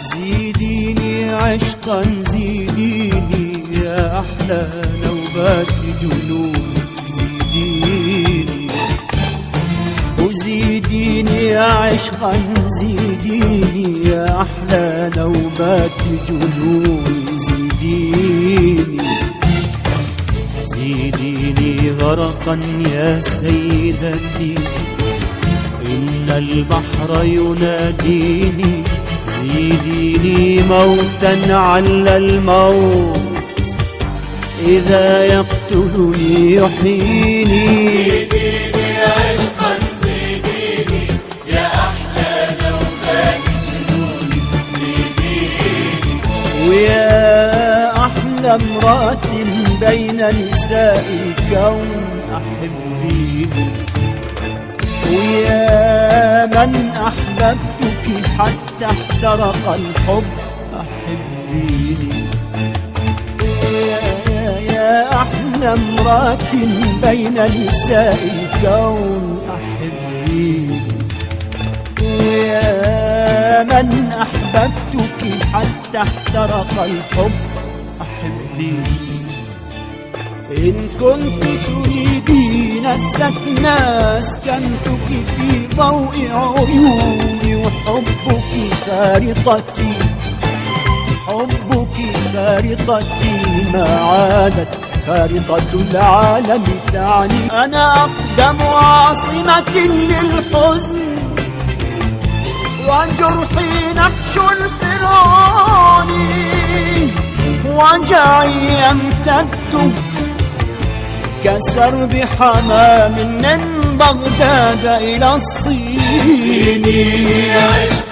زيديني عشقا زيديني يا أحلى نوبات جنون، زيديني وزيديني عشقا زيديني يا أحلى نوبات جنون، زيديني زيديني غرقا يا سيدتي إن البحر يناديني، زيديني موتا على الموت إذا يقتلني يحييني. زيديني عشقا زيديني يا أحلى نوبات جنوني، زيديني ويا أحلى امرأة بين نساء الكون أحبيني، ويا من أحببتك حتى احترق الحب أحبيني، يا أحلى امرأة بين نساء الكون أحبيني، ويا من أحببتك حتى احترق الحب أحبيني. إن كنت تريدين السكن أسكنتك في ضوء عيوني، وحبك خارطتي، حبك خارطتي ما عادت خارطة العالم تعني. أنا أقدم عاصمة للحزن وجرحي نقش الفرعون، وجعي يمتد كسرب حمام من بغداد إلى الصين. زيديني عشقا